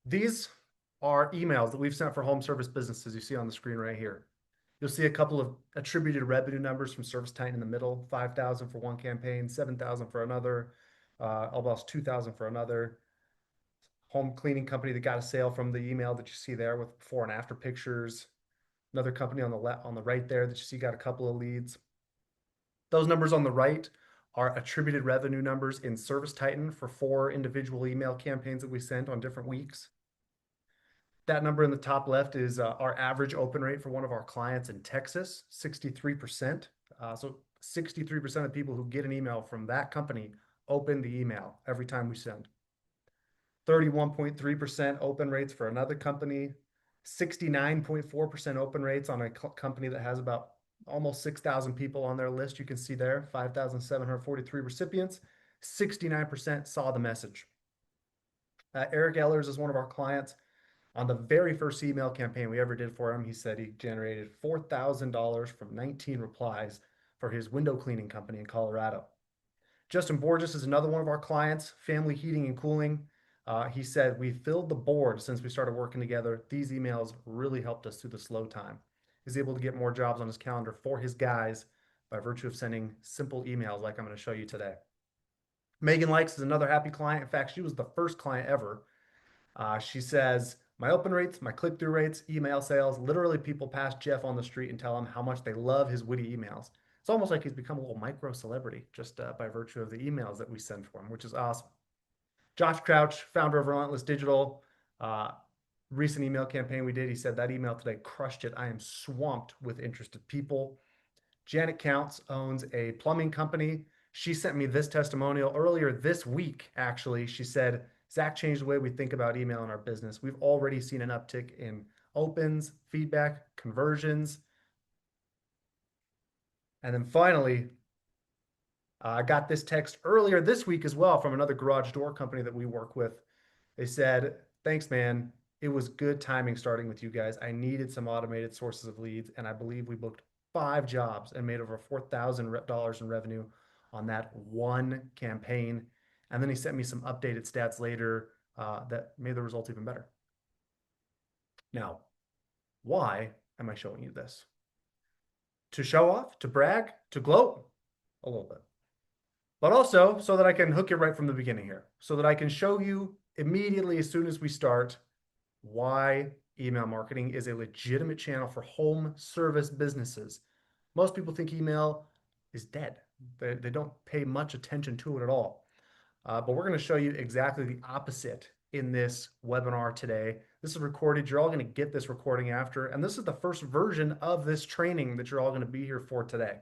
These are emails that we've sent for home service businesses you see on the screen right here. You'll see a couple of attributed revenue numbers from ServiceTitan in the middle, 5,000 for one campaign, 7,000 for another, almost 2,000 for another. Home cleaning company that got a sale from the email that you see there with before and after pictures. Another company on the left, on the right there that you see got a couple of leads. Those numbers on the right are attributed revenue numbers in ServiceTitan for 4 individual email campaigns that we sent on different weeks. That number in the top left is our average open rate for one of our clients in Texas, 63%. So 63% of people who get an email from that company open the email every time we send. 31.3% open rates for another company, 69.4% open rates on a company that has about almost 6,000 people on their list. You can see there, 5,743 recipients, 69% saw the message. Eric Ellers is one of our clients. On the very first email campaign we ever did for him, he said he generated $4,000 from 19 replies for his window cleaning company in Colorado. Justin Borges is another one of our clients, Family Heating and Cooling. He said, we filled the board since we started working together. These emails really helped us through the slow time. He's able to get more jobs on his calendar for his guys by virtue of sending simple emails like I'm going to show you today. Megan Likes is another happy client. In fact, she was the first client ever. She says, my open rates, my click-through rates, email sales, literally people pass Jeff on the street and tell him how much they love his witty emails. It's almost like he's become a little micro celebrity just by virtue of the emails that we send for him, which is awesome. Josh Crouch, founder of Relentless Digital, recent email campaign we did, he said that email today crushed it. I am swamped with interested people. Janet Counts owns a plumbing company. She sent me this testimonial earlier this week, actually. She said, Zach changed the way we think about email in our business. We've already seen an uptick in opens, feedback, conversions. And then finally, I got this text earlier this week as well from another garage door company that we work with. They said, thanks, man. It was good timing starting with you guys. I needed some automated sources of leads, and I believe we booked 5 jobs and made over $4,000 in revenue on that one campaign. And then he sent me some updated stats later that made the results even better. Now, why am I showing you this? To show off, to brag, to gloat? A little bit. But also so that I can hook you right from the beginning here, so that I can show you immediately as soon as we start why email marketing is a legitimate channel for home service businesses. Most people think email is dead. They don't pay much attention to it at all. But we're going to show you exactly the opposite in this webinar today. This is recorded. You're all going to get this recording after. And this is the first version of this training that you're all going to be here for today.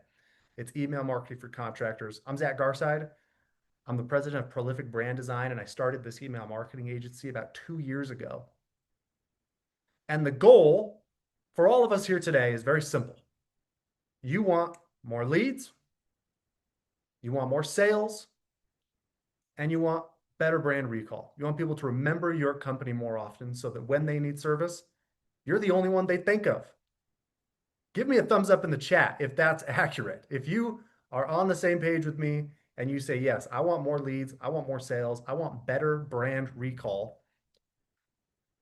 It's email marketing for contractors. I'm Zach Garside. I'm the president of Prolific Brand Design, and I started this email marketing agency about 2 years ago. And the goal for all of us here today is very simple. You want more leads, you want more sales, and you want better brand recall. You want people to remember your company more often so that when they need service, you're the only one they think of. Give me a thumbs up in the chat if that's accurate. If you are on the same page with me and you say, yes, I want more leads, I want more sales, I want better brand recall,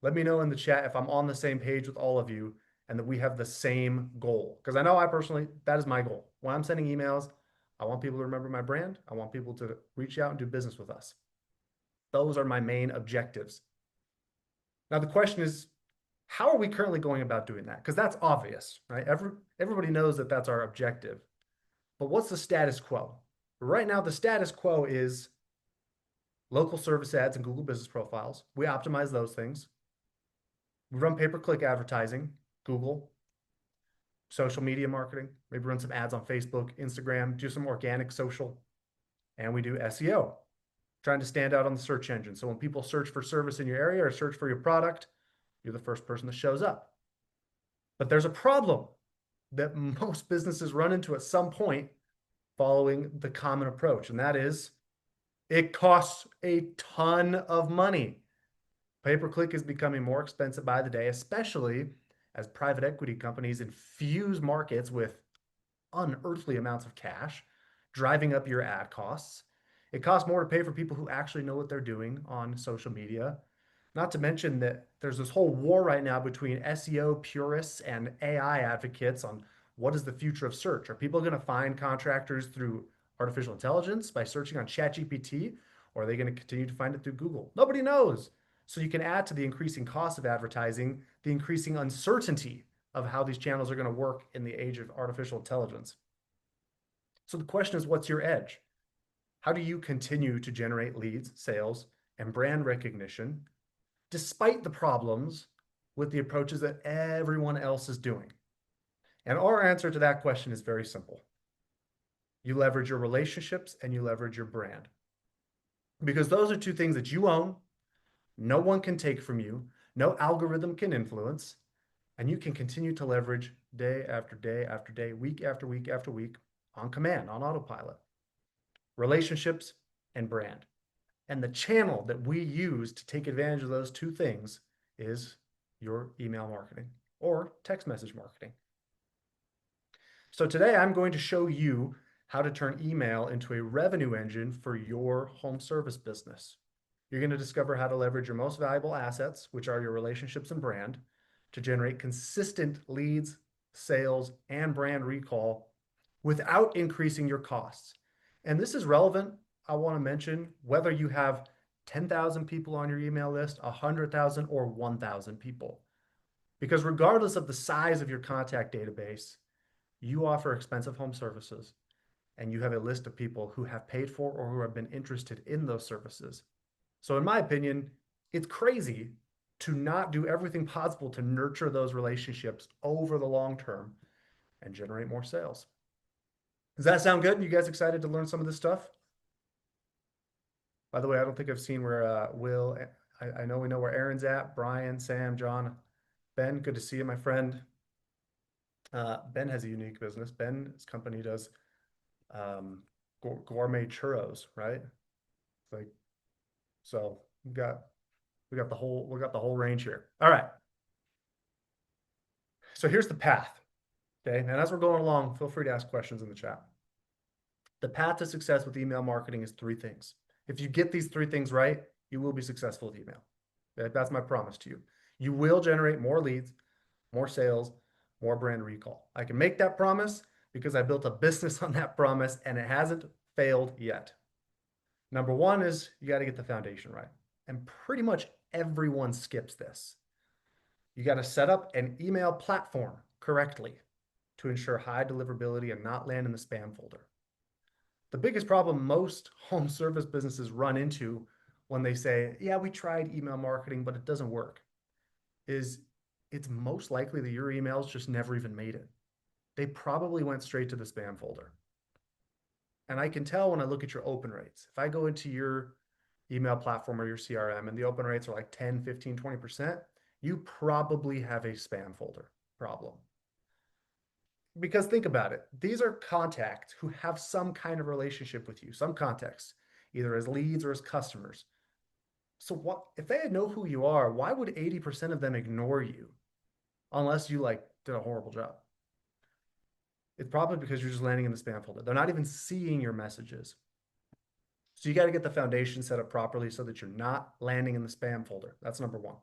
let me know in the chat if I'm on the same page with all of you and that we have the same goal. Because I know I personally, that is my goal. When I'm sending emails, I want people to remember my brand. I want people to reach out and do business with us. Those are my main objectives. Now, the question is, how are we currently going about doing that? Because that's obvious, right? Everybody knows that that's our objective. But what's the status quo? Right now, the status quo is local service ads and Google business profiles. We optimize those things. We run pay-per-click advertising, Google, social media marketing, maybe run some ads on Facebook, Instagram, do some organic social, and we do SEO, trying to stand out on the search engine. So when people search for service in your area or search for your product, you're the first person that shows up. But there's a problem that most businesses run into at some point following the common approach, and that is it costs a ton of money. Pay-per-click is becoming more expensive by the day, especially as private equity companies infuse markets with unearthly amounts of cash, driving up your ad costs. It costs more to pay for people who actually know what they're doing on social media. Not to mention that there's this whole war right now between SEO purists and AI advocates on what is the future of search. Are people going to find contractors through artificial intelligence by searching on ChatGPT, or are they going to continue to find it through Google? Nobody knows. So you can add to the increasing cost of advertising, the increasing uncertainty of how these channels are going to work in the age of artificial intelligence. So the question is, what's your edge? How do you continue to generate leads, sales, and brand recognition despite the problems with the approaches that everyone else is doing? And our answer to that question is very simple. You leverage your relationships and you leverage your brand. Because those are two things that you own, no one can take from you, no algorithm can influence, and you can continue to leverage day after day after day, week after week after week on command, on autopilot. Relationships and brand. And the channel that we use to take advantage of those two things is your email marketing or text message marketing. So today I'm going to show you how to turn email into a revenue engine for your home service business. You're going to discover how to leverage your most valuable assets, which are your relationships and brand, to generate consistent leads, sales, and brand recall without increasing your costs. And this is relevant, I want to mention, whether you have 10,000 people on your email list, 100,000, or 1,000 people. Because regardless of the size of your contact database, you offer expensive home services and you have a list of people who have paid for or who have been interested in those services. So in my opinion, it's crazy to not do everything possible to nurture those relationships over the long term and generate more sales. Does that sound good? You guys excited to learn some of this stuff? By the way, I don't think I've seen where Will, I know we know where Aaron's at, Brian, Sam, John, Ben, good to see you, my friend. Ben has a unique business. Ben's company does gourmet churros, right? Like, so we got the whole range here. All right. So here's the path. Okay. And as we're going along, feel free to ask questions in the chat. The path to success with email marketing is three things. If you get these three things right, you will be successful with email. That's my promise to you. You will generate more leads, more sales, more brand recall. I can make that promise because I built a business on that promise and it hasn't failed yet. Number one is you got to get the foundation right. And pretty much everyone skips this. You got to set up an email platform correctly to ensure high deliverability and not land in the spam folder. The biggest problem most home service businesses run into when they say, yeah, we tried email marketing, but it doesn't work, is it's most likely that your emails just never even made it. They probably went straight to the spam folder. And I can tell when I look at your open rates. If I go into your email platform or your CRM and the open rates are like 10, 15, 20%, you probably have a spam folder problem. Because think about it, these are contacts who have some kind of relationship with you, some contacts, either as leads or as customers. So what if they know who you are, why would 80% of them ignore you unless you like did a horrible job? It's probably because you're just landing in the spam folder. They're not even seeing your messages. So you got to get the foundation set up properly so that you're not landing in the spam folder. That's number one.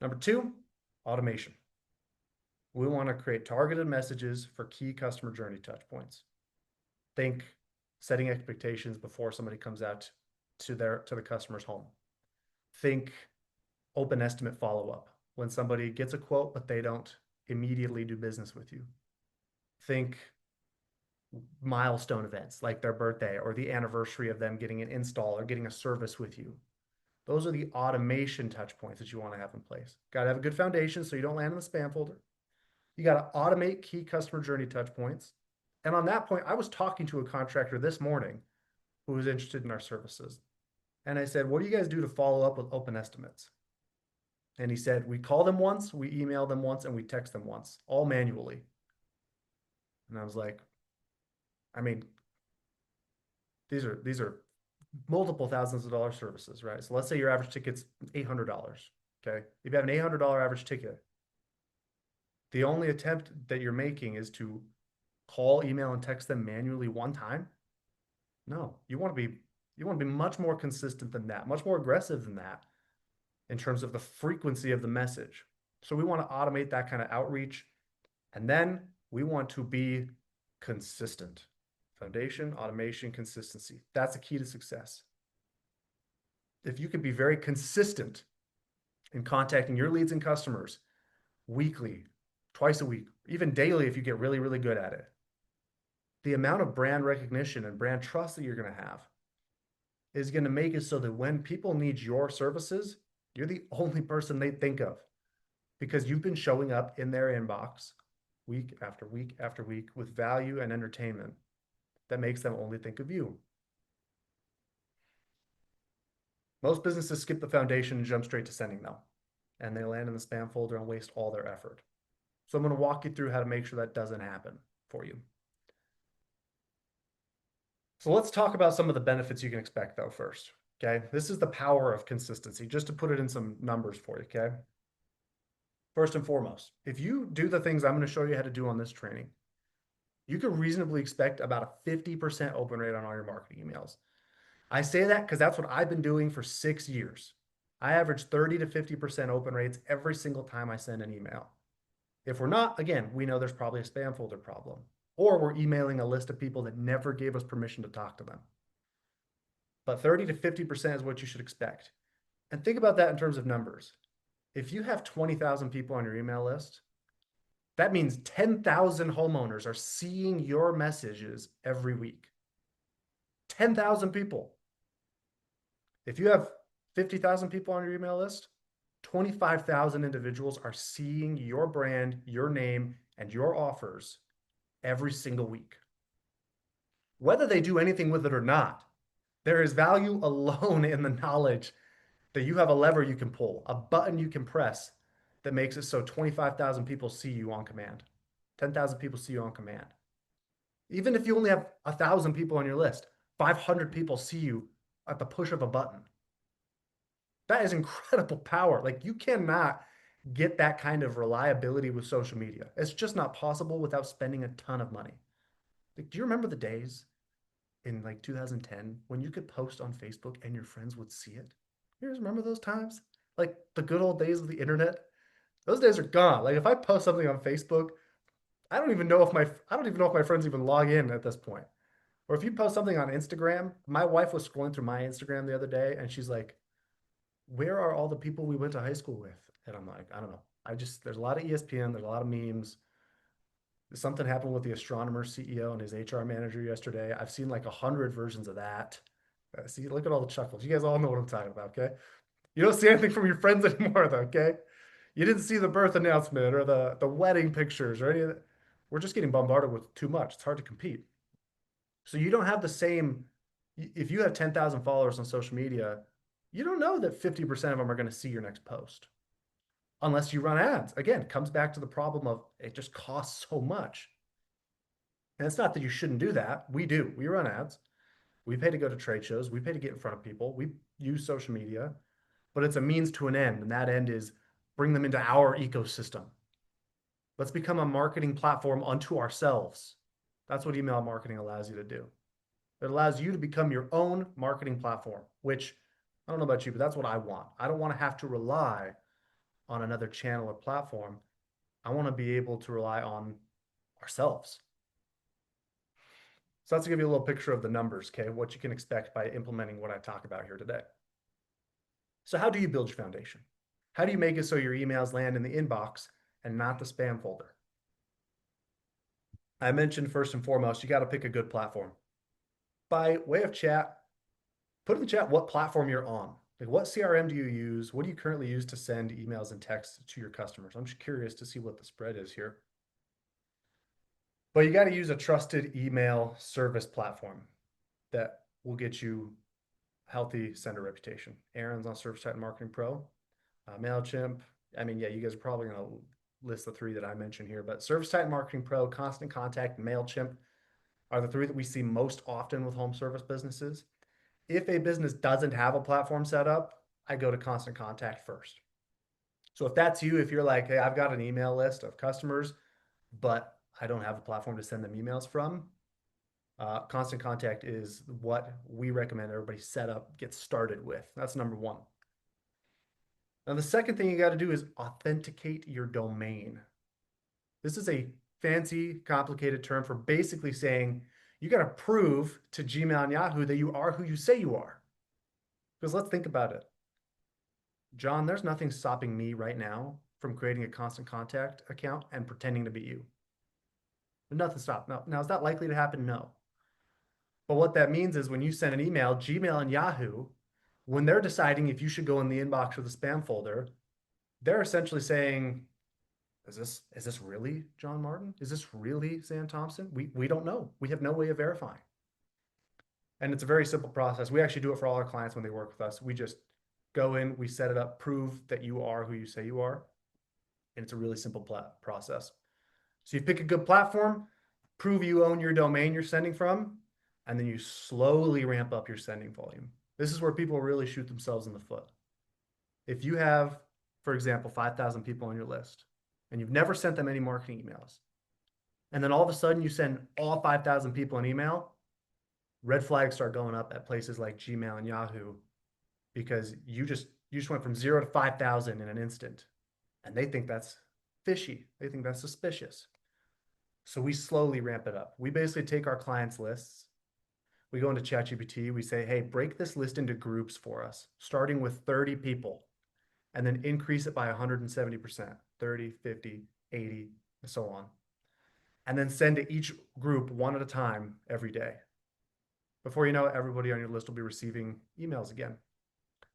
Number two, automation. We want to create targeted messages for key customer journey touch points. Think setting expectations before somebody comes out to the customer's home. Think open estimate follow-up when somebody gets a quote but they don't immediately do business with you. Think milestone events like their birthday or the anniversary of them getting an install or getting a service with you. Those are the automation touch points that you want to have in place. Got to have a good foundation so you don't land in the spam folder. You got to automate key customer journey touch points. And on that point, I was talking to a contractor this morning who was interested in our services. And I said, what do you guys do to follow up with open estimates? And he said, we call them once, we email them once, and we text them once, all manually. And I was like, I mean, these are multiple thousands of dollar services, right? So let's say your average ticket's $800. Okay. If you have an $800 average ticket, the only attempt that you're making is to call, email, and text them manually one time. No, you want to be much more consistent than that, much more aggressive than that. in terms of the frequency of the message. So we want to automate that kind of outreach. And then we want to be consistent. Foundation, automation, consistency. That's a key to success. If you can be very consistent in contacting your leads and customers weekly, twice a week, even daily, if you get really, really good at it, the amount of brand recognition and brand trust that you're going to have is going to make it so that when people need your services, you're the only person they think of because you've been showing up in their inbox week after week after week with value and entertainment that makes them only think of you. Most businesses skip the foundation and jump straight to sending them, and they land in the spam folder and waste all their effort. So I'm going to walk you through how to make sure that doesn't happen for you. So let's talk about some of the benefits you can expect though first. Okay. This is the power of consistency, just to put it in some numbers for you. Okay. First and foremost, if you do the things I'm going to show you how to do on this training, you can reasonably expect about a 50% open rate on all your marketing emails. I say that because that's what I've been doing for 6 years. I average 30 to 50% open rates every single time I send an email. If we're not, again, we know there's probably a spam folder problem, or we're emailing a list of people that never gave us permission to talk to them. But 30 to 50% is what you should expect. And think about that in terms of numbers. If you have 20,000 people on your email list, that means 10,000 homeowners are seeing your messages every week. 10,000 people. If you have 50,000 people on your email list, 25,000 individuals are seeing your brand, your name, and your offers every single week. Whether they do anything with it or not, there is value alone in the knowledge that you have a lever you can pull, a button you can press that makes it so 25,000 people see you on command. 10,000 people see you on command. Even if you only have 1,000 people on your list, 500 people see you at the push of a button. That is incredible power. Like you cannot get that kind of reliability with social media. It's just not possible without spending a ton of money. Like, do you remember the days in like 2010 when you could post on Facebook and your friends would see it? You guys remember those times? Like the good old days of the internet? Those days are gone. Like if I post something on Facebook, I don't even know if my friends even log in at this point. Or if you post something on Instagram, my wife was scrolling through my Instagram the other day and she's like, "Where are all the people we went to high school with?" And I'm like, I don't know. There's a lot of ESPN, there's a lot of memes. Something happened with the astronomer CEO and his HR manager yesterday. I've seen like 100 versions of that. See, look at all the chuckles. You guys all know what I'm talking about, okay? You don't see anything from your friends anymore, though, okay? You didn't see the birth announcement or the wedding pictures or any of that. We're just getting bombarded with too much. It's hard to compete. So you don't have the same, if you have 10,000 followers on social media, you don't know that 50% of them are going to see your next post unless you run ads. Again, it comes back to the problem of it just costs so much. And it's not that you shouldn't do that. We do. We run ads. We pay to go to trade shows. We pay to get in front of people. We use social media, but it's a means to an end. And that end is bring them into our ecosystem. Let's become a marketing platform unto ourselves. That's what email marketing allows you to do. It allows you to become your own marketing platform, which I don't know about you, but that's what I want. I don't want to have to rely on another channel or platform. I want to be able to rely on ourselves. So that's to give you a little picture of the numbers, okay, what you can expect by implementing what I talk about here today. So how do you build your foundation? How do you make it so your emails land in the inbox and not the spam folder? I mentioned first and foremost, you got to pick a good platform. By way of chat, put in the chat what platform you're on. Like what CRM do you use? What do you currently use to send emails and texts to your customers? I'm just curious to see what the spread is here. But you got to use a trusted email service platform that will get you healthy sender reputation. Aaron's on ServiceTitan Marketing Pro, MailChimp. I mean, yeah, you guys are probably going to list the three that I mentioned here, but ServiceTitan Marketing Pro, Constant Contact, MailChimp are the three that we see most often with home service businesses. If a business doesn't have a platform set up, I go to Constant Contact first. So if that's you, if you're like, hey, I've got an email list of customers, but I don't have a platform to send them emails from, Constant Contact is what we recommend everybody set up, get started with. That's number one. Now, the second thing you got to do is authenticate your domain. This is a fancy, complicated term for basically saying you got to prove to Gmail and Yahoo that you are who you say you are. Because let's think about it. John, there's nothing stopping me right now from creating a constant contact account and pretending to be you. There's nothing stopping. Now, is that likely to happen? No. But what that means is when you send an email, Gmail and Yahoo, when they're deciding if you should go in the inbox or the spam folder, they're essentially saying, is this really John Martin? Is this really Sam Thompson? We don't know. We have no way of verifying. And it's a very simple process. We actually do it for all our clients when they work with us. We just go in, we set it up, prove that you are who you say you are. And it's a really simple process. So you pick a good platform, prove you own your domain you're sending from, and then you slowly ramp up your sending volume. This is where people really shoot themselves in the foot. If you have, for example, 5,000 people on your list, and you've never sent them any marketing emails, and then all of a sudden you send all 5,000 people an email, red flags start going up at places like Gmail and Yahoo because you just went from 0 to 5,000 in an instant, and they think that's fishy. They think that's suspicious. So we slowly ramp it up. We basically take our clients' lists. We go into ChatGPT. We say, hey, break this list into groups for us, starting with 30 people, and then increase it by 170%, 30, 50, 80, and so on. And then send to each group one at a time every day. Before you know it, everybody on your list will be receiving emails again.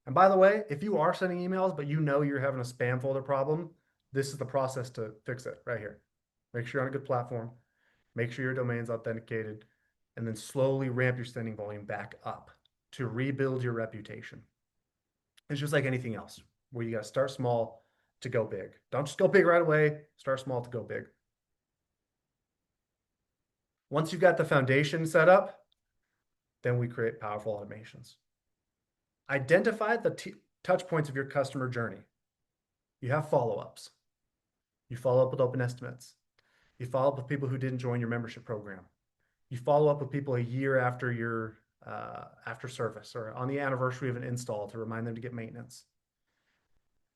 And by the way, if you are sending emails, but you know you're having a spam folder problem, this is the process to fix it right here. Make sure you're on a good platform, make sure your domain's authenticated, and then slowly ramp your sending volume back up to rebuild your reputation. It's just like anything else, where you got to start small to go big. Don't just go big right away, start small to go big. Once you've got the foundation set up, then we create powerful automations. Identify the touch points of your customer journey. You have follow-ups. You follow up with open estimates. You follow up with people who didn't join your membership program. You follow up with people a year after your after service or on the anniversary of an install to remind them to get maintenance.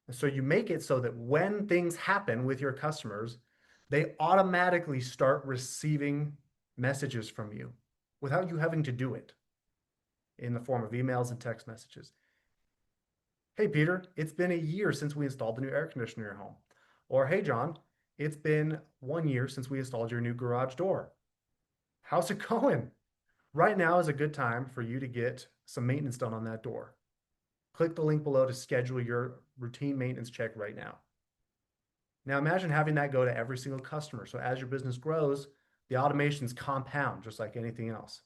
And so you make it so that when things happen with your customers, they automatically start receiving messages from you without you having to do it in the form of emails and text messages. Hey, Peter, it's been a year since we installed the new air conditioner in your home. Or, hey, John, it's been 1 year since we installed your new garage door. How's it going? Right now is a good time for you to get some maintenance done on that door. Click the link below to schedule your routine maintenance check right now. Now imagine having that go to every single customer. So as your business grows, the automations compound just like anything else.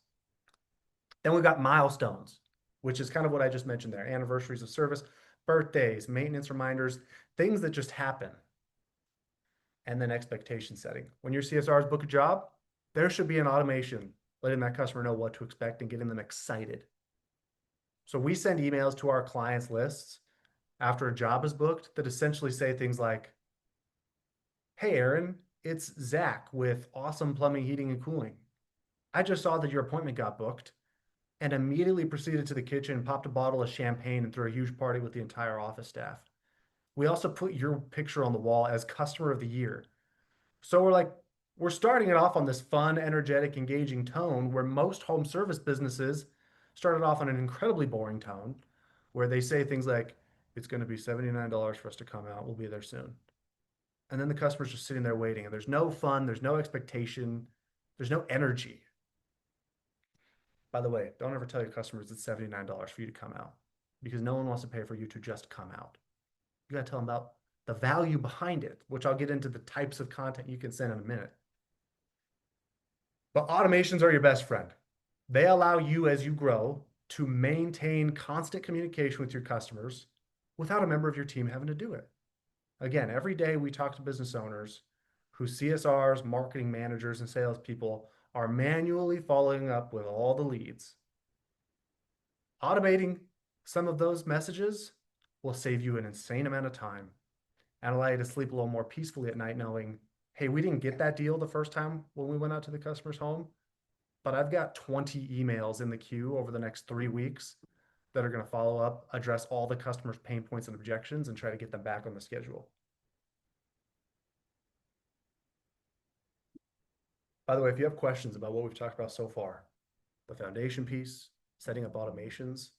Then we've got milestones, which is kind of what I just mentioned there. Anniversaries of service, birthdays, maintenance reminders, things that just happen. And then expectation setting. When your CSRs book a job, there should be an automation letting that customer know what to expect and getting them excited. So we send emails to our clients' lists after a job is booked that essentially say things like, hey, Aaron, it's Zach with Awesome Plumbing, Heating, and Cooling. I just saw that your appointment got booked and immediately proceeded to the kitchen, popped a bottle of champagne, and threw a huge party with the entire office staff. We also put your picture on the wall as customer of the year. So we're starting it off on this fun, energetic, engaging tone where most home service businesses started off on an incredibly boring tone where they say things like, it's going to be $79 for us to come out. We'll be there soon. And then the customer's just sitting there waiting and there's no fun, there's no expectation, there's no energy. By the way, don't ever tell your customers it's $79 for you to come out because no one wants to pay for you to just come out. You got to tell them about the value behind it, which I'll get into the types of content you can send in a minute. But automations are your best friend. They allow you as you grow to maintain constant communication with your customers without a member of your team having to do it. Again, every day we talk to business owners whose CSRs, marketing managers, and salespeople are manually following up with all the leads. Automating some of those messages will save you an insane amount of time and allow you to sleep a little more peacefully at night knowing, hey, we didn't get that deal the first time when we went out to the customer's home, but I've got 20 emails in the queue over the next 3 weeks that are going to follow up, address all the customers' pain points and objections, and try to get them back on the schedule. By the way, if you have questions about what we've talked about so far, the foundation piece, setting up automations,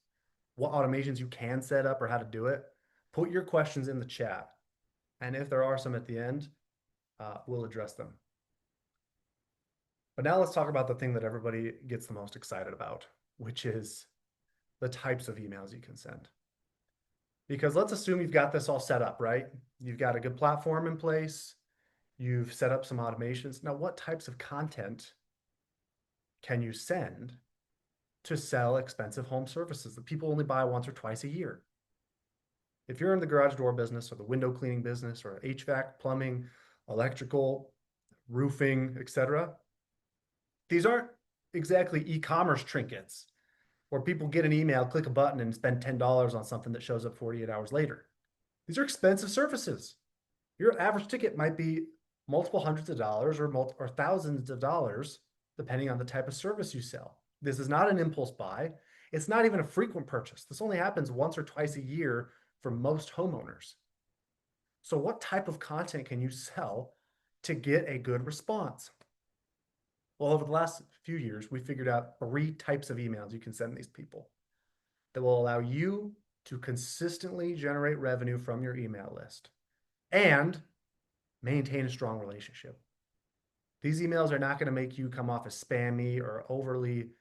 what automations you can set up or how to do it, put your questions in the chat. And if there are some at the end, we'll address them. But now let's talk about the thing that everybody gets the most excited about, which is the types of emails you can send. Because let's assume you've got this all set up, right? You've got a good platform in place. You've set up some automations. Now, what types of content can you send to sell expensive home services that people only buy once or twice a year? If you're in the garage door business or the window cleaning business or HVAC, plumbing, electrical, roofing, etc., these aren't exactly e-commerce trinkets where people get an email, click a button, and spend $10 on something that shows up 48 hours later. These are expensive services. Your average ticket might be multiple hundreds of dollars or thousands of dollars, depending on the type of service you sell. This is not an impulse buy. It's not even a frequent purchase. This only happens once or twice a year for most homeowners. So what type of content can you sell to get a good response? Well, over the last few years, we figured out 3 types of emails you can send these people that will allow you to consistently generate revenue from your email list and maintain a strong relationship. These emails are not going to make you come off as spammy or overly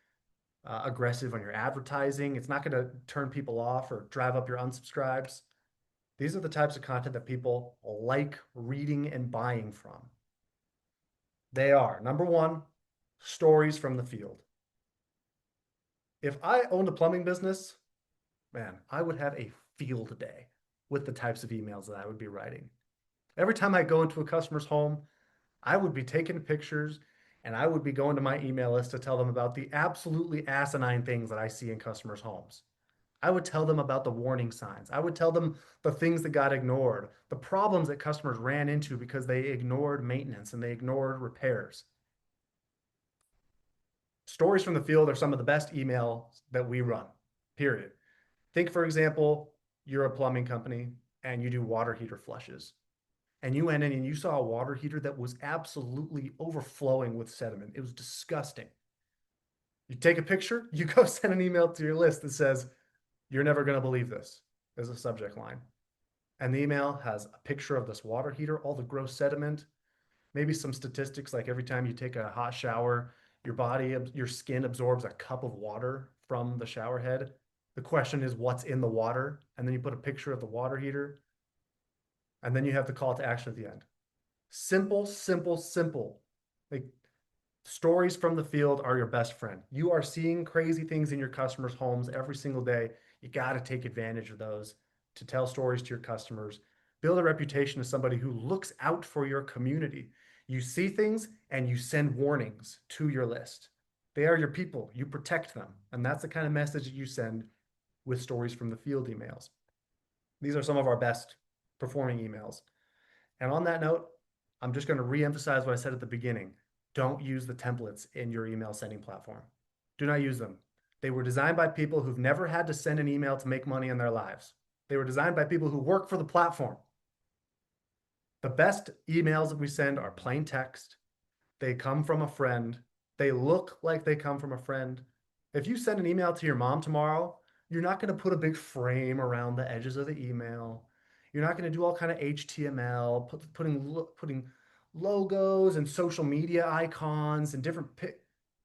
aggressive on your advertising. It's not going to turn people off or drive up your unsubscribes. These are the types of content that people like reading and buying from. They are, number 1, stories from the field. If I owned a plumbing business, man, I would have a field day with the types of emails that I would be writing. Every time I go into a customer's home, I would be taking pictures and I would be going to my email list to tell them about the absolutely asinine things that I see in customers' homes. I would tell them about the warning signs. I would tell them the things that got ignored, the problems that customers ran into because they ignored maintenance and they ignored repairs. Stories from the field are some of the best emails that we run, period. Think, for example, you're a plumbing company and you do water heater flushes. And you went in and you saw a water heater that was absolutely overflowing with sediment. It was disgusting. You take a picture, you go send an email to your list that says, "You're never going to believe this," as a subject line. And the email has a picture of this water heater, all the gross sediment, maybe some statistics like every time you take a hot shower, your skin absorbs a cup of water from the shower head. The question is, what's in the water? And then you put a picture of the water heater. And then you have the call to action at the end. Simple, simple, simple. Like, stories from the field are your best friend. You are seeing crazy things in your customers' homes every single day. You got to take advantage of those to tell stories to your customers. Build a reputation as somebody who looks out for your community. You see things and you send warnings to your list. They are your people. You protect them. And that's the kind of message that you send with stories from the field emails. These are some of our best performing emails. And on that note, I'm just going to re-emphasize what I said at the beginning. Don't use the templates in your email sending platform. Do not use them. They were designed by people who've never had to send an email to make money in their lives. They were designed by people who work for the platform. The best emails that we send are plain text. They come from a friend. They look like they come from a friend. If you send an email to your mom tomorrow, you're not going to put a big frame around the edges of the email. You're not going to do all kind of HTML, putting logos and social media icons and different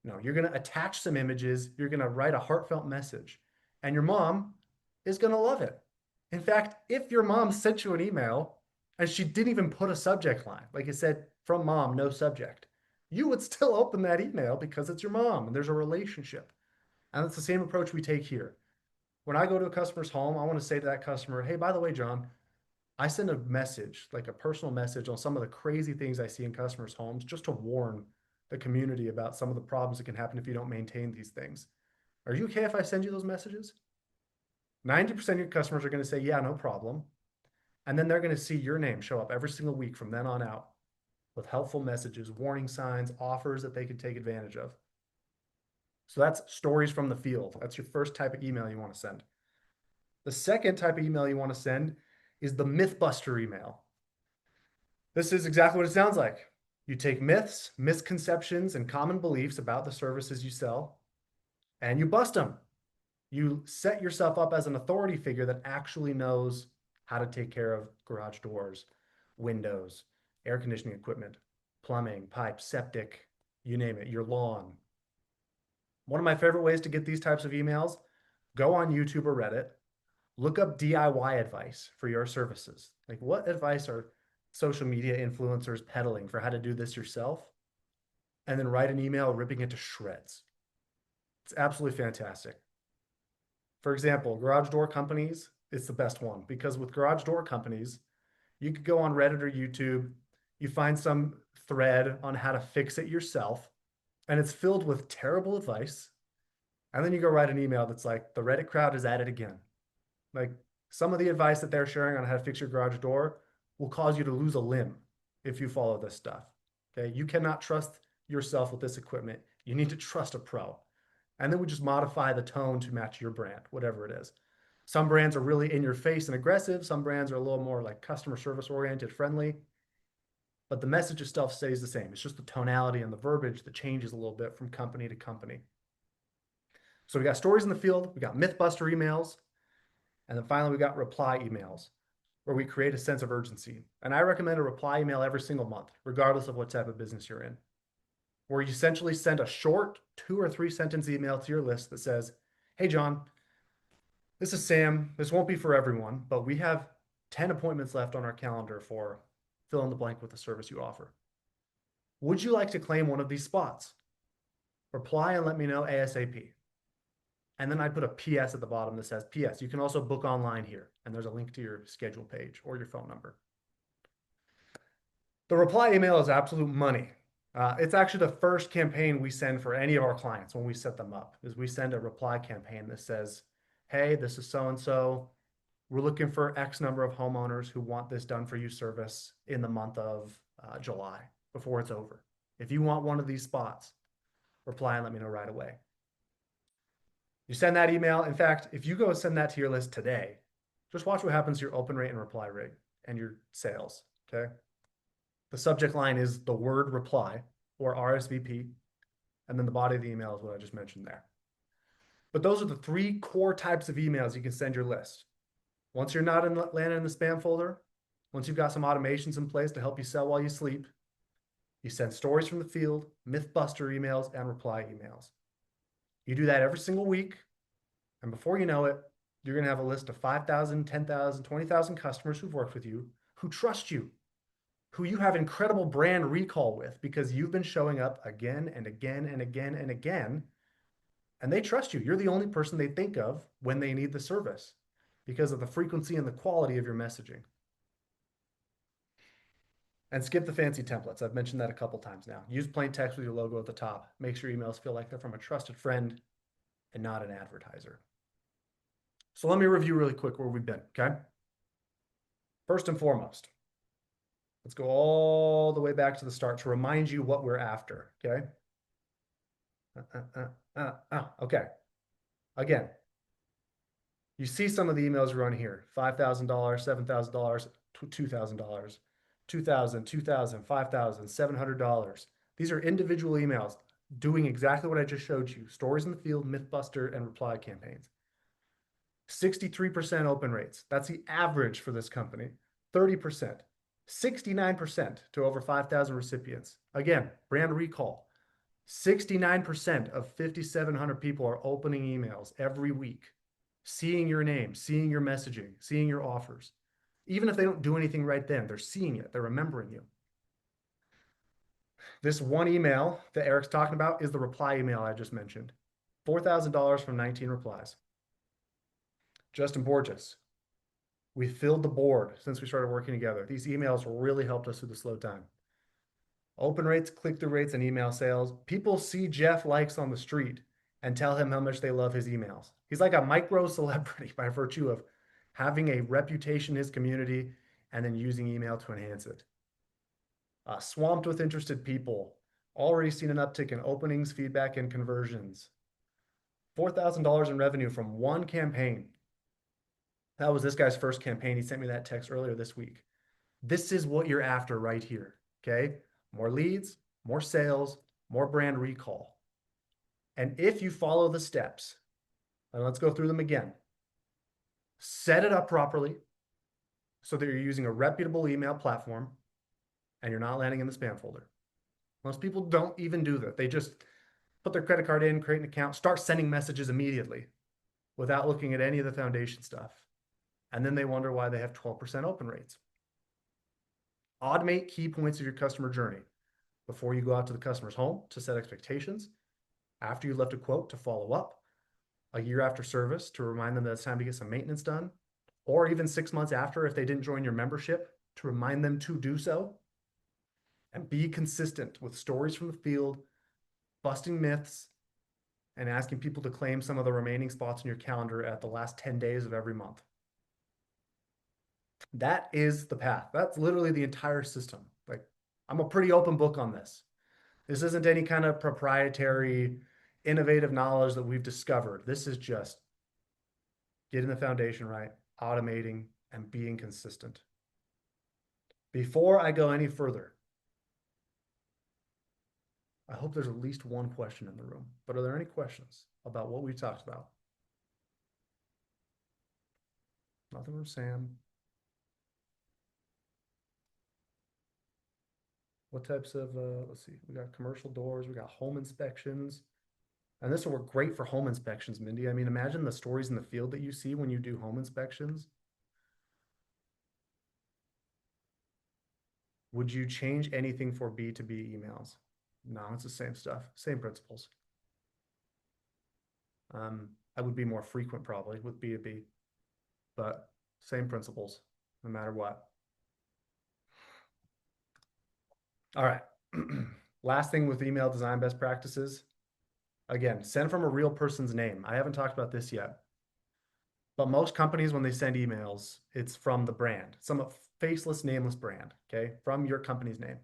No, you're going to attach some images. You're going to write a heartfelt message, and your mom is going to love it. In fact, if your mom sent you an email and she didn't even put a subject line, like it said, "From mom, no subject," you would still open that email because it's your mom and there's a relationship. And it's the same approach we take here. When I go to a customer's home, I want to say to that customer, "Hey, by the way, John, I send a message, like a personal message on some of the crazy things I see in customers' homes just to warn the community about some of the problems that can happen if you don't maintain these things. Are you okay if I send you those messages?" 90% of your customers are going to say, "Yeah, no problem." And then they're going to see your name show up every single week from then on out with helpful messages, warning signs, offers that they can take advantage of. So that's stories from the field. That's your first type of email you want to send. The second type of email you want to send is the Mythbuster email. This is exactly what it sounds like. You take myths, misconceptions, and common beliefs about the services you sell, and you bust them. You set yourself up as an authority figure that actually knows how to take care of garage doors, windows, air conditioning equipment, plumbing, pipes, septic, you name it, your lawn. One of my favorite ways to get these types of emails, go on YouTube or Reddit, look up DIY advice for your services. Like, what advice are social media influencers peddling for how to do this yourself? And then write an email ripping it to shreds. It's absolutely fantastic. For example, garage door companies, it's the best one because with garage door companies, you could go on Reddit or YouTube, you find some thread on how to fix it yourself, and it's filled with terrible advice. And then you go write an email that's like, the Reddit crowd is at it again. Like, some of the advice that they're sharing on how to fix your garage door will cause you to lose a limb if you follow this stuff. Okay. You cannot trust yourself with this equipment. You need to trust a pro. And then we just modify the tone to match your brand, whatever it is. Some brands are really in your face and aggressive. Some brands are a little more like customer service oriented, friendly. But the message itself stays the same. It's just the tonality and the verbiage that changes a little bit from company to company. So we got stories in the field, we got Mythbuster emails, and then finally we got reply emails where we create a sense of urgency. And I recommend a reply email every single month, regardless of what type of business you're in, where you essentially send a short 2 or 3 sentence email to your list that says, hey, John, this is Sam. This won't be for everyone, but we have 10 appointments left on our calendar for fill in the blank with the service you offer. Would you like to claim one of these spots? Reply and let me know ASAP. And then I put a PS at the bottom that says, PS, you can also book online here. And there's a link to your schedule page or your phone number. The reply email is absolute money. It's actually the first campaign we send for any of our clients when we set them up, is we send a reply campaign that says, hey, this is so-and-so. We're looking for X number of homeowners who want this done for you service in the month of July before it's over. If you want one of these spots, reply and let me know right away. You send that email. In fact, if you go send that to your list today, just watch what happens to your open rate and reply rate and your sales. Okay. The subject line is the word reply or RSVP. And then the body of the email is what I just mentioned there. But those are the 3 core types of emails you can send your list. Once you're not landing in the spam folder, once you've got some automations in place to help you sell while you sleep, you send stories from the field, Mythbuster emails, and reply emails. You do that every single week. And before you know it, you're going to have a list of 5,000, 10,000, 20,000 customers who've worked with you, who trust you, who you have incredible brand recall with because you've been showing up again and again and again and again. And they trust you. You're the only person they think of when they need the service because of the frequency and the quality of your messaging. And skip the fancy templates. I've mentioned that a couple times now. Use plain text with your logo at the top. Make sure emails feel like they're from a trusted friend and not an advertiser. So let me review really quick where we've been, okay? First and foremost, let's go all the way back to the start to remind you what we're after, okay? Okay. Again, you see some of the emails run here, $5,000, $7,000, $2,000, $2,000, $2,000, $5,000, $700. These are individual emails doing exactly what I just showed you, stories in the field, Mythbuster, and reply campaigns. 63% open rates. That's the average for this company. 30%, 69% to over 5,000 recipients. Again, brand recall. 69% of 5,700 people are opening emails every week, seeing your name, seeing your messaging, seeing your offers. Even if they don't do anything right then, they're seeing it, they're remembering you. This one email that Eric's talking about is the reply email I just mentioned. $4,000 from 19 replies. Justin Borges. We filled the board since we started working together. These emails really helped us through the slow time. Open rates, click-through rates, and email sales. People see Jeff likes on the street and tell him how much they love his emails. He's like a micro celebrity by virtue of having a reputation in his community and then using email to enhance it. Swamped with interested people. Already seen an uptick in openings, feedback, and conversions. $4,000 in revenue from one campaign. That was this guy's first campaign. He sent me that text earlier this week. This is what you're after right here. Okay. More leads, more sales, more brand recall. And if you follow the steps, and let's go through them again, set it up properly so that you're using a reputable email platform and you're not landing in the spam folder. Most people don't even do that. They just put their credit card in, create an account, start sending messages immediately without looking at any of the foundation stuff. And then they wonder why they have 12% open rates. Automate key points of your customer journey before you go out to the customer's home to set expectations, after you left a quote to follow up, a year after service to remind them that it's time to get some maintenance done, or even 6 months after if they didn't join your membership to remind them to do so. And be consistent with stories from the field, busting myths, and asking people to claim some of the remaining spots in your calendar at the last 10 days of every month. That is the path. That's literally the entire system. Like, I'm a pretty open book on this. This isn't any kind of proprietary, innovative knowledge that we've discovered. This is just getting the foundation right, automating, and being consistent. Before I go any further, I hope there's at least one question in the room, but are there any questions about what we talked about? Nothing from Sam. What types of, let's see, we got commercial doors, we got home inspections. And this will work great for home inspections, Mindy. I mean, imagine the stories in the field that you see when you do home inspections. Would you change anything for B2B emails? No, it's the same stuff, same principles. I would be more frequent probably with B2B, but same principles, no matter what. All right. Last thing with email design best practices. Again, send from a real person's name. I haven't talked about this yet. But most companies, when they send emails, it's from the brand, some faceless, nameless brand, okay, from your company's name.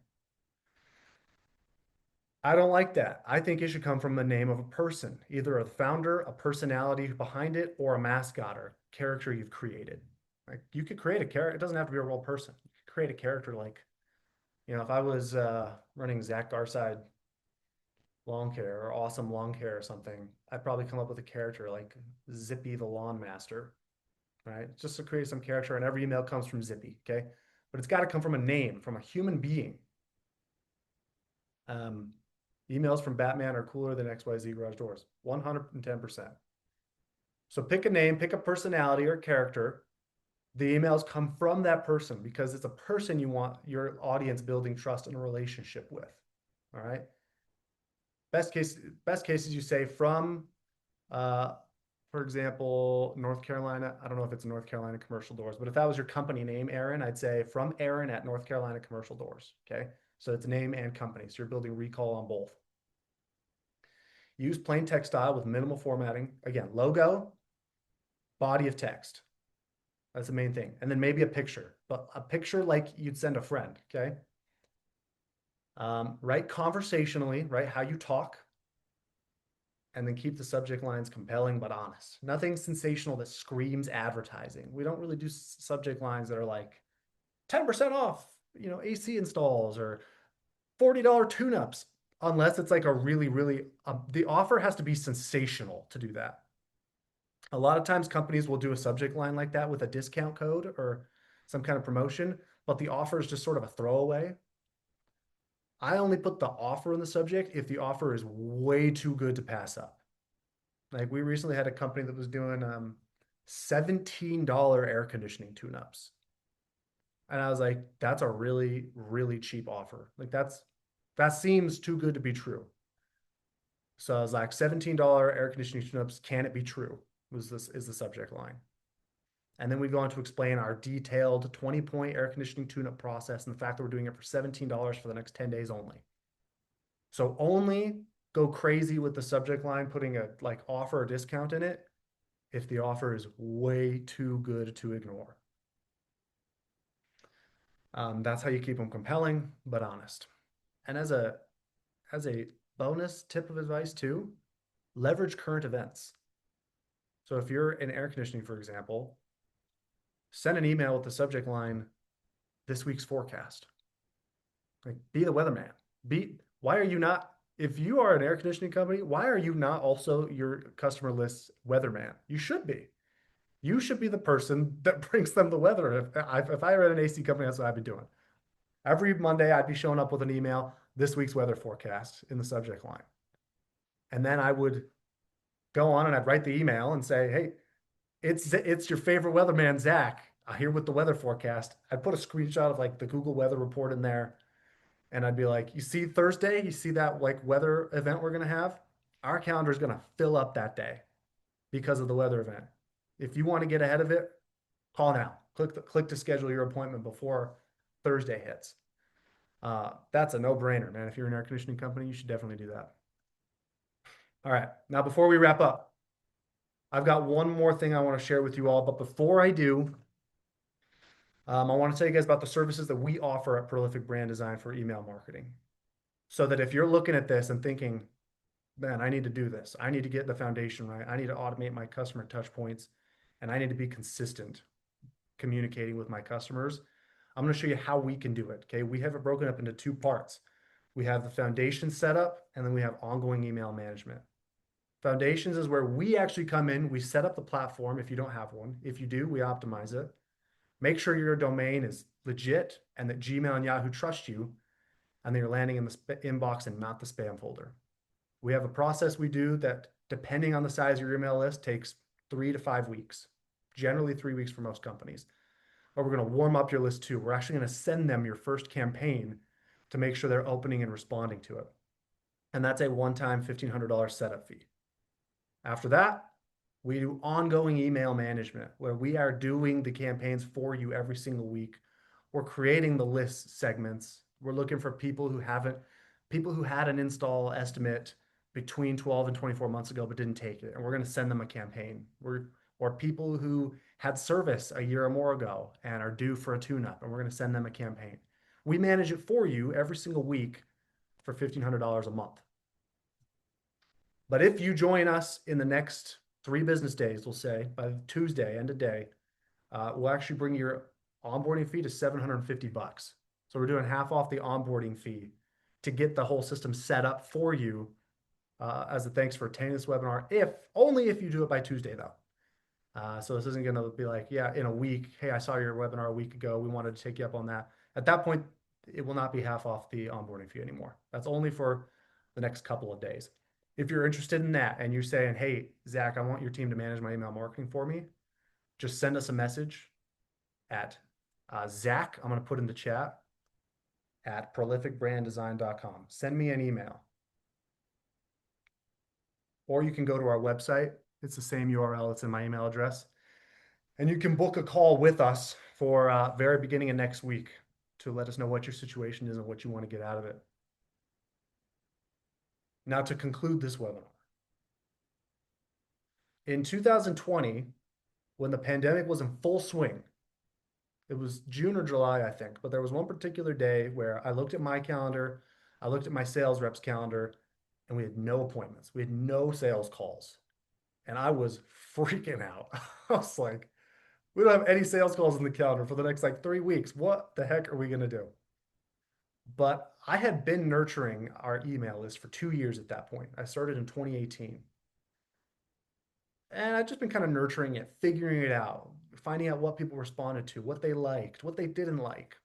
I don't like that. I think it should come from the name of a person, either a founder, a personality behind it, or a mascot or character you've created. Like, you could create a character. It doesn't have to be a real person. You could create a character like, if I was running Zach Garside lawn care or awesome lawn care or something, I'd probably come up with a character like Zippy the Lawn Master, right? Just to create some character, and every email comes from Zippy, okay? But it's got to come from a name, from a human being. Emails from Batman are cooler than XYZ Garage Doors, 110%. So pick a name, pick a personality or character. The emails come from that person because it's a person you want your audience building trust and a relationship with. All right. Best cases you say from, for example, North Carolina. I don't know if it's North Carolina Commercial Doors, but if that was your company name, Aaron, I'd say from Aaron at North Carolina Commercial Doors. Okay. So it's name and company. So you're building recall on both. Use plain text style with minimal formatting. Again, logo, body of text. That's the main thing. And then maybe a picture, but a picture like you'd send a friend. Okay. Write conversationally, right? How you talk. And then keep the subject lines compelling but honest. Nothing sensational that screams advertising. We don't really do subject lines that are like 10% off, AC installs or $40 tune-ups, unless it's like a really, the offer has to be sensational to do that. A lot of times companies will do a subject line like that with a discount code or some kind of promotion, but the offer is just sort of a throwaway. I only put the offer in the subject if the offer is way too good to pass up. Like, we recently had a company that was doing $17 air conditioning tune-ups. And I was like, that's a really, really cheap offer. Like, that seems too good to be true. So I was like, $17 air conditioning tune-ups, can it be true? Is the subject line. And then we go on to explain our detailed 20-point air conditioning tune-up process and the fact that we're doing it for $17 for the next 10 days only. So only go crazy with the subject line, putting a like offer or discount in it if the offer is way too good to ignore. That's how you keep them compelling but honest. And as a bonus tip of advice too, leverage current events. So if you're in air conditioning, for example, send an email with the subject line, this week's forecast. Like, be the weatherman. Why are you not, if you are an air conditioning company, why are you not also your customer list's weatherman? You should be. You should be the person that brings them the weather. If I were an AC company, that's what I'd be doing. Every Monday, I'd be showing up with an email, this week's weather forecast in the subject line. And then I would go on and I'd write the email and say, hey, it's your favorite weatherman, Zach, here with the weather forecast. I'd put a screenshot of like the Google weather report in there. And I'd be like, you see Thursday, you see that like weather event we're going to have? Our calendar is going to fill up that day because of the weather event. If you want to get ahead of it, call now. Click to schedule your appointment before Thursday hits. That's a no-brainer, man. If you're an air conditioning company, you should definitely do that. All right. Now, before we wrap up, I've got one more thing I want to share with you all. But before I do, I want to tell you guys about the services that we offer at Prolific Brand Design for email marketing. So that if you're looking at this and thinking, man, I need to do this, I need to get the foundation right, I need to automate my customer touch points, and I need to be consistent communicating with my customers, I'm going to show you how we can do it. Okay. We have it broken up into two parts. We have the foundation setup, and then we have ongoing email management. Foundations is where we actually come in, we set up the platform if you don't have one. If you do, we optimize it. Make sure your domain is legit and that Gmail and Yahoo trust you, and then you're landing in the inbox and not the spam folder. We have a process we do that, depending on the size of your email list, takes 3 to 5 weeks, generally 3 weeks for most companies. But we're going to warm up your list too. We're actually going to send them your first campaign to make sure they're opening and responding to it. And that's a one-time $1,500 setup fee. After that, we do ongoing email management where we are doing the campaigns for you every single week. We're creating the list segments. We're looking for people who had an install estimate between 12 and 24 months ago but didn't take it, and we're going to send them a campaign. Or people who had service a year or more ago and are due for a tune-up, and we're going to send them a campaign. We manage it for you every single week for $1,500 a month. But if you join us in the next 3 business days, we'll say by Tuesday, end of day, we'll actually bring your onboarding fee to $750. So we're doing half off the onboarding fee to get the whole system set up for you as a thanks for attending this webinar. Only if you do it by Tuesday, though. So this isn't going to be like, yeah, in a week, hey, I saw your webinar a week ago, we wanted to take you up on that. At that point, it will not be half off the onboarding fee anymore. That's only for the next couple of days. If you're interested in that and you're saying, hey, Zach, I want your team to manage my email marketing for me, just send us a message at Zach, I'm going to put in the chat, at prolificbranddesign.com. Send me an email. Or you can go to our website. It's the same URL. It's in my email address. And you can book a call with us for very beginning of next week to let us know what your situation is and what you want to get out of it. Now, to conclude this webinar. In 2020, when the pandemic was in full swing, it was June or July, I think, but there was one particular day where I looked at my calendar, I looked at my sales rep's calendar, and we had no appointments. We had no sales calls. And I was freaking out. I was like, we don't have any sales calls in the calendar for the next like 3 weeks. What the heck are we going to do? But I had been nurturing our email list for 2 years at that point. I started in 2018. And I've just been kind of nurturing it, figuring it out, finding out what people responded to, what they liked, what they didn't like.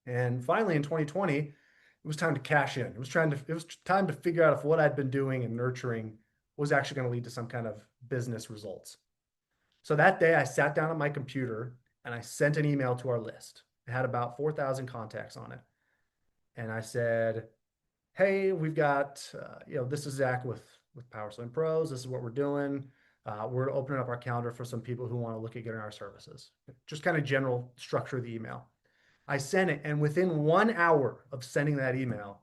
And finally in 2020, it was time to cash in. It was time to figure out if what I'd been doing and nurturing was actually going to lead to some kind of business results. So that day I sat down at my computer and I sent an email to our list. It had about 4,000 contacts on it. And I said, hey, we've got, this is Zach with PowerSlam Pros. This is what we're doing. We're opening up our calendar for some people who want to look at getting our services. Just kind of general structure of the email. I sent it, and within 1 hour of sending that email,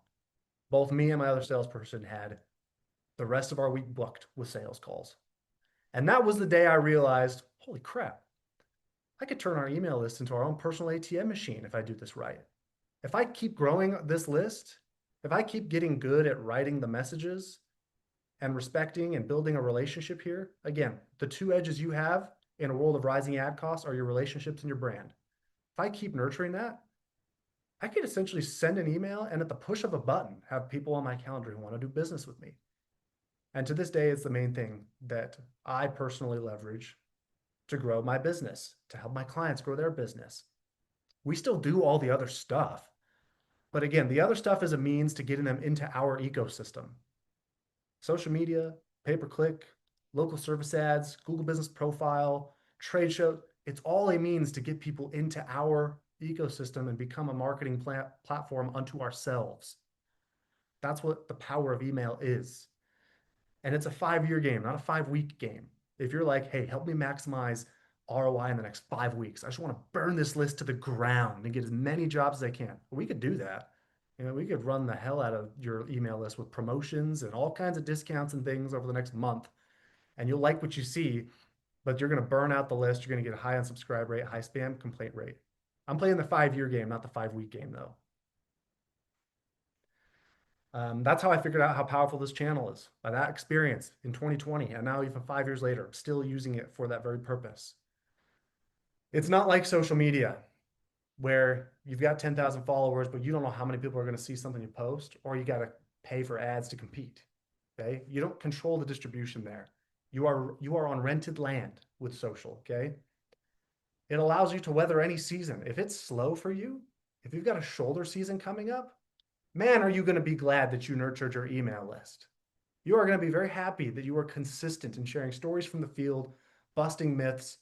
both me and my other salesperson had the rest of our week booked with sales calls. And that was the day I realized, holy crap, I could turn our email list into our own personal ATM machine if I do this right. If I keep growing this list, if I keep getting good at writing the messages and respecting and building a relationship here, again, the 2 edges you have, in a world of rising ad costs are your relationships and your brand. If I keep nurturing that, I could essentially send an email and at the push of a button, have people on my calendar who want to do business with me. And to this day, it's the main thing that I personally leverage to grow my business, to help my clients grow their business. We still do all the other stuff. But again, the other stuff is a means to getting them into our ecosystem. Social media, pay-per-click, local service ads, Google Business Profile, trade show. It's all a means to get people into our ecosystem and become a marketing platform unto ourselves. That's what the power of email is. And it's a 5-year game, not a 5-week game. If you're like, hey, help me maximize ROI in the next 5 weeks, I just want to burn this list to the ground and get as many jobs as I can. We could do that. We could run the hell out of your email list with promotions and all kinds of discounts and things over the next month. And you'll like what you see, but you're going to burn out the list. You're going to get a high unsubscribe rate, high spam complaint rate. I'm playing the 5-year game, not the 5-week game, though. That's how I figured out how powerful this channel is, by that experience in 2020. And now, even 5 years later, I'm still using it for that very purpose. It's not like social media where you've got 10,000 followers, but you don't know how many people are going to see something you post, or you got to pay for ads to compete. Okay. You don't control the distribution there. You are on rented land with social. Okay. It allows you to weather any season. If it's slow for you, if you've got a shoulder season coming up, man, are you going to be glad that you nurtured your email list? You are going to be very happy that you are consistent in sharing stories from the field, busting myths,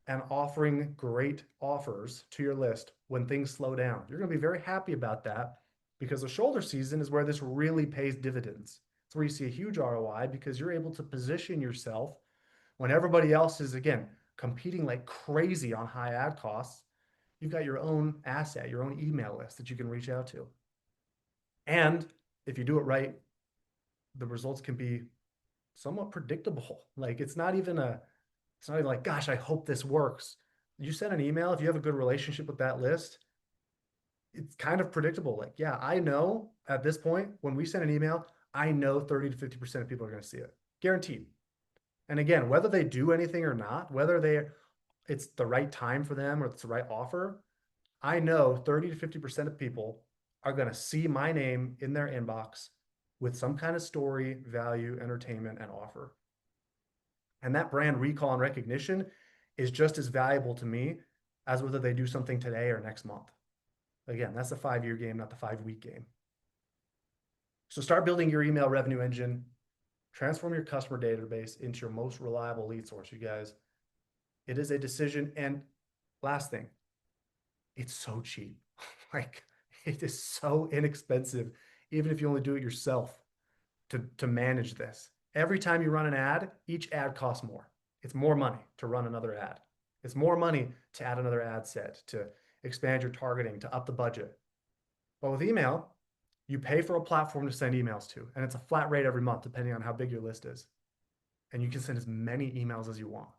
and offering great offers to your list when things slow down. You're going to be very happy about that because the shoulder season is where this really pays dividends. It's where you see a huge ROI because you're able to position yourself when everybody else is, again, competing like crazy on high ad costs. You've got your own asset, your own email list that you can reach out to. And if you do it right, the results can be somewhat predictable. Like it's not even like, gosh, I hope this works. You send an email, if you have a good relationship with that list, it's kind of predictable. Like, yeah, I know at this point, when we send an email, I know 30 to 50% of people are going to see it. Guaranteed. And again, whether they do anything or not, it's the right time for them or it's the right offer, I know 30 to 50% of people are going to see my name in their inbox with some kind of story, value, entertainment, and offer. And that brand recall and recognition is just as valuable to me as whether they do something today or next month. Again, that's the 5-year game, not the 5-week game. So start building your email revenue engine, transform your customer database into your most reliable lead source, you guys. It is a decision. And last thing, it's so cheap. Like it is so inexpensive, even if you only do it yourself to manage this. Every time you run an ad, each ad costs more. It's more money to run another ad. It's more money to add another ad set, to expand your targeting, to up the budget. But with email, you pay for a platform to send emails to, and it's a flat rate every month, depending on how big your list is. And you can send as many emails as you want.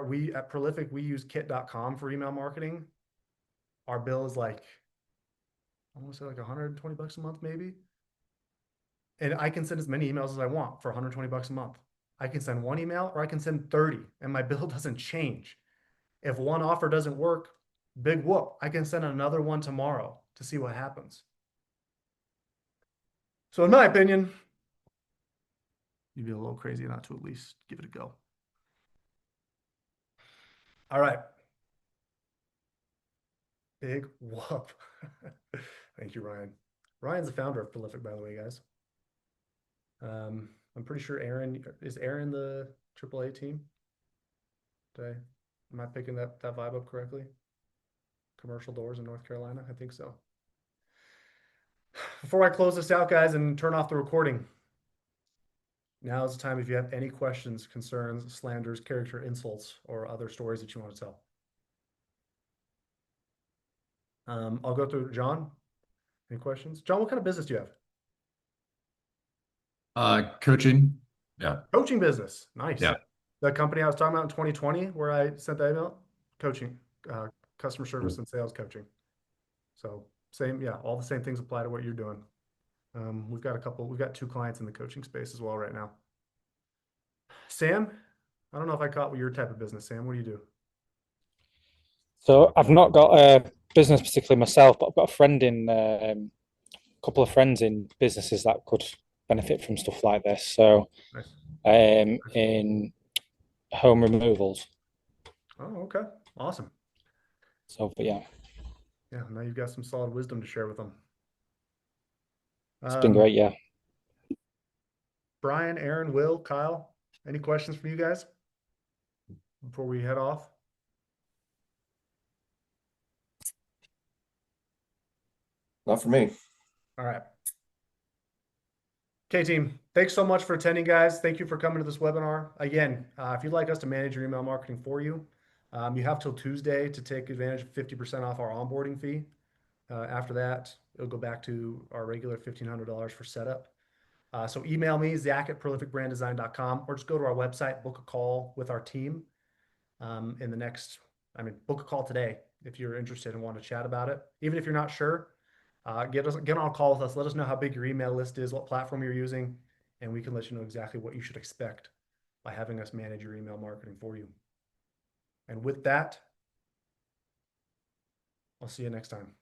We at Prolific, we use kit.com for email marketing. Our bill is like, I want to say like $120 a month, maybe. And I can send as many emails as I want for $120 a month. I can send one email or I can send 30 and my bill doesn't change. If one offer doesn't work, big whoop. I can send another one tomorrow to see what happens. So in my opinion, you'd be a little crazy not to at least give it a go. All right. Big whoop. Thank you, Ryan. Ryan's the founder of Prolific, by the way, guys. I'm pretty sure is Aaron the AAA team? Am I picking that vibe up correctly? Commercial doors in North Carolina? I think so. Before I close this out, guys, and turn off the recording, now is the time if you have any questions, concerns, slanders, character insults, or other stories that you want to tell. I'll go through John. Any questions? John, what kind of business do you have? Coaching. Yeah. Coaching business. Nice. Yeah. The company I was talking about in 2020 where I sent that email, coaching, customer service and sales coaching. So same, yeah, all the same things apply to what you're doing. We've got 2 clients in the coaching space as well right now. Sam, I don't know if I caught what your type of business, Sam. What do you do? So I've not got a business particularly myself, but I've got a friend in couple of friends in businesses that could benefit from stuff like this. So Nice. Nice. in home removals. Oh, okay. Awesome. So, but yeah, Yeah, now you've got some solid wisdom to share with them. it's been Um, great. Yeah. Brian, Aaron, Will, Kyle, any questions from you guys before we head off? Not for me. All right. Okay, team. Thanks so much for attending, guys. Thank you for coming to this webinar. Again, if you'd like us to manage your email marketing for you, you have till Tuesday to take advantage of 50% off our onboarding fee. After that, it'll go back to our regular $1,500 for setup. So email me, zach@prolificbranddesign.com, or just go to our website, book a call with our team in the next, book a call today if you're interested and want to chat about it. Even if you're not sure, get on a call with us. Let us know how big your email list is, what platform you're using, and we can let you know exactly what you should expect by having us manage your email marketing for you. And with that, I'll see you next time.